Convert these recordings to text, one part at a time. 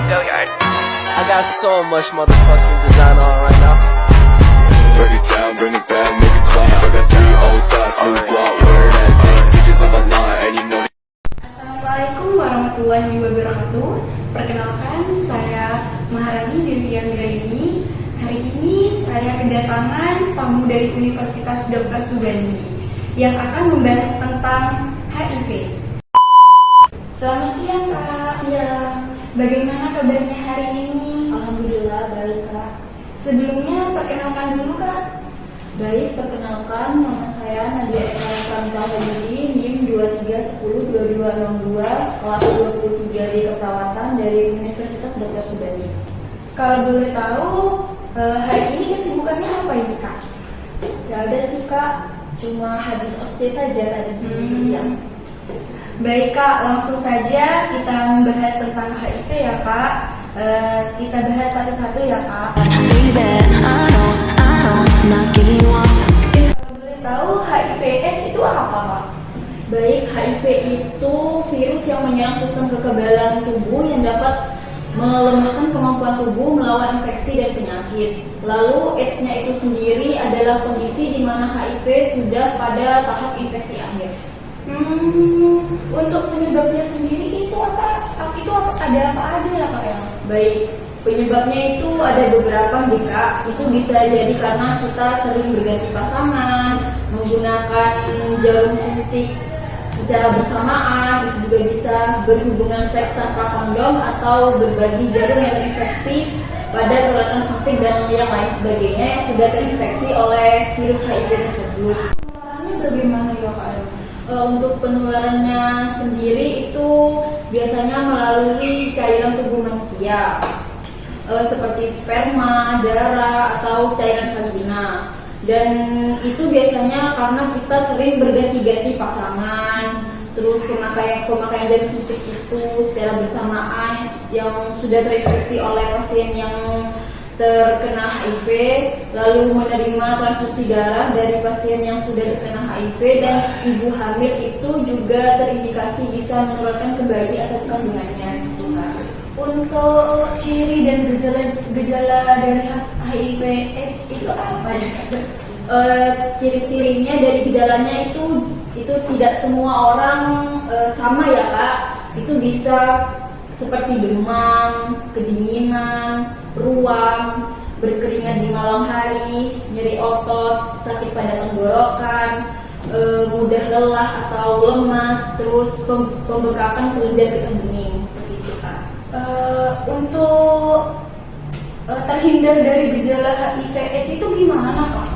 I got so much motherfucking design on right now. Break it down, bring it back, make it clap. I got 3 old thoughts, new block, where that thing, bitches on my line, and you know. Assalamualaikum warahmatullahi wabarakatuh. Perkenalkan, saya Maharani Devian Graini. Hari ini saya kedatangan tamu dari Universitas Dr. Subandi yang akan membahas tentang HIV. Selamat siang, Kak. Siang. Bagaimana kabarnya hari ini? Alhamdulillah baik, Kak. Sebelumnya perkenalkan dulu, Kak. Baik, perkenalkan, nama saya Nadia Eka Pramita Homidi, NIM 23102262, kelas 23 di Keperawatan dari Universitas Dr. Subandi. Kalau boleh tahu, hari ini kesibukannya apa ini, Kak? Tidak ada sih, Kak, cuma habis OSCE saja tadi siang. Baik, Kak, langsung saja kita membahas tentang HIV ya, Kak. Kita bahas satu-satu ya, Kak. Kalau boleh tahu, HIV/AIDS itu apa, Kak? Baik, HIV itu virus yang menyerang sistem kekebalan tubuh yang dapat melemahkan kemampuan tubuh melawan infeksi dan penyakit. Lalu AIDS-nya itu sendiri adalah kondisi di mana HIV sudah pada tahap infeksi akhir. Untuk penyebabnya sendiri itu apa? Ada apa aja ya, Kak ya? Baik, penyebabnya itu ada beberapa nih, Kak. Itu bisa jadi karena kita sering berganti pasangan, menggunakan jarum suntik secara bersamaan, itu juga bisa berhubungan seks tanpa kondom atau berbagi jarum yang terinfeksi pada peralatan suntik dan yang lain sebagainya yang sudah terinfeksi oleh virus HIV tersebut. Penularannya bagaimana ya, Kak? Untuk penularannya sendiri itu biasanya melalui cairan tubuh manusia seperti sperma, darah, atau cairan vagina. Dan itu biasanya karena kita sering berganti-ganti pasangan, terus pemakaian jarum suntik itu secara bersamaan yang sudah terinfeksi oleh pasien yang terkena HIV, lalu menerima transfusi darah dari pasien yang sudah terkena HIV, dan ibu hamil itu juga terindikasi bisa menularkan kembali atau kandungannya. Gitu, Kak. Untuk ciri dan gejala dari HIV/AIDS itu apa ya, Kak? Ciri-cirinya dari gejalanya itu tidak semua orang sama ya, Kak. Itu bisa seperti demam, kedinginan, ruam, berkeringat di malam hari, nyeri otot, sakit pada tenggorokan, mudah lelah atau lemas, terus pembekakan kelenjar getah bening, seperti itu, Kak. Untuk terhindar dari gejala HIV/AIDS itu gimana, Kak?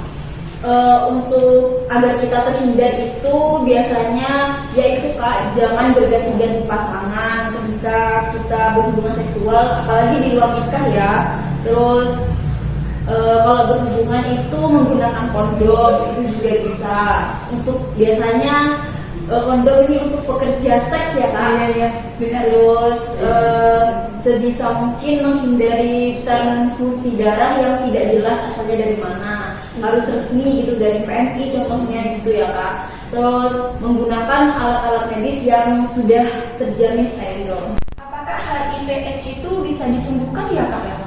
Untuk agar kita terhindar itu biasanya yaitu, Kak, jangan berganti-ganti pasangan ketika kita berhubungan seksual, apalagi di luar nikah ya. Terus kalau berhubungan itu menggunakan kondom itu juga bisa. Untuk biasanya kondom ini untuk pekerja seks ya, Kak. Iya, benar. Terus sebisa mungkin menghindari transfusi darah yang tidak jelas asalnya dari mana. Harus resmi gitu dari PMI contohnya gitu ya, Kak. Terus menggunakan alat-alat medis yang sudah terjamin steril. Apakah HIV/AIDS itu bisa disembuhkan ya, Kak?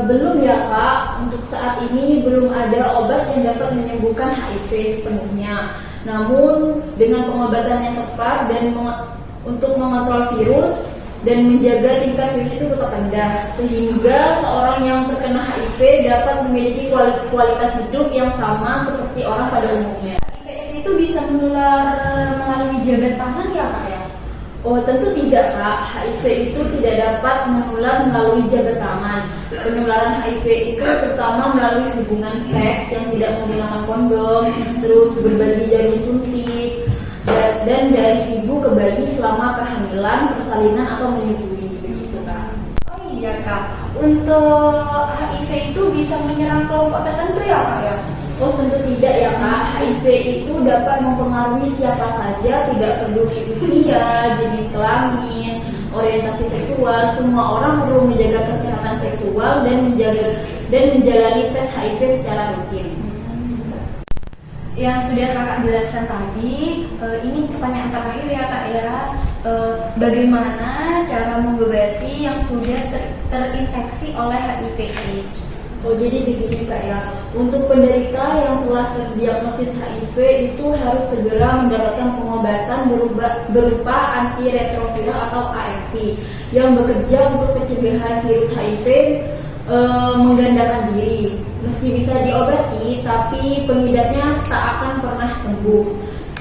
Belum ya, Kak. Untuk saat ini belum ada obat yang dapat menyembuhkan HIV sepenuhnya. Namun dengan pengobatan yang tepat dan untuk mengontrol virus dan menjaga tingkat virus itu tetap rendah, sehingga seorang yang terkena HIV dapat memiliki kualitas hidup yang sama seperti orang pada umumnya. HIV/AIDS itu bisa menular melalui jabat tangan ya, Kak ya? Oh, tentu tidak, Kak. HIV itu tidak dapat menular melalui jabat tangan. Penularan HIV itu terutama melalui hubungan seks yang tidak menggunakan kondom, terus berbagi jarum suntik, dan dari ibu ke bayi selama kehamilan, persalinan, atau menyusui, begitu, Kak. Oh iya, Kak. Untuk HIV itu bisa menyerang kelompok tertentu ya, Kak ya? Oh, tentu tidak ya, Kak. HIV itu dapat mempengaruhi siapa saja, tidak perlu usia, jenis kelamin, orientasi seksual. Semua orang perlu menjaga kesehatan seksual dan menjalani tes HIV secara rutin. Yang Yang sudah kakak jelaskan tadi, ini pertanyaan terakhir ya, Kak ya. bagaimana cara mengobati yang sudah terinfeksi oleh HIV/AIDS. Oh, jadi begini Kak ya, untuk penderita yang telah terdiagnosis HIV itu harus segera mendapatkan pengobatan berupa antiretroviral atau ARV yang bekerja untuk pencegahan virus HIV menggandakan diri. Meski bisa diobati, tapi pengidapnya tak akan pernah sembuh.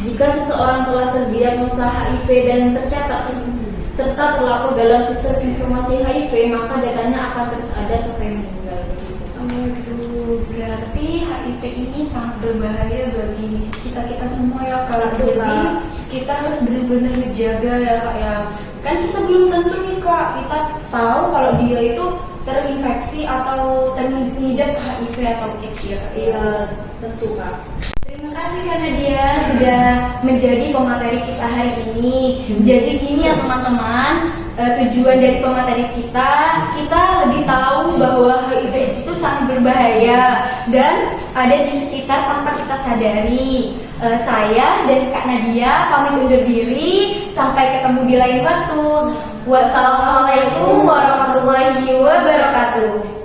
Jika seseorang telah terdiagnosa HIV dan tercatat serta terlapor dalam sistem informasi HIV, maka datanya akan terus ada sampai meninggal. Waduh, berarti HIV ini sangat berbahaya bagi kita semua ya Kak. Jadi kita harus benar-benar menjaga ya Kak ya. Kan kita belum tentu nih Kak, kita tahu kalau dia itu terinfeksi atau terhidap HIV atau AIDS ya Kak. Iya, tentu Kak. Terima kasih Kak Nadia sudah menjadi pemateri kita hari ini. Jadi gini ya teman-teman, tujuan dari pemateri kita lebih tahu bahwa HIV/AIDS itu sangat berbahaya dan ada di sekitar tanpa kita sadari. Saya dan Kak Nadia pamit undur diri, sampai ketemu di lain waktu. Wassalamualaikum warahmatullahi wabarakatuh.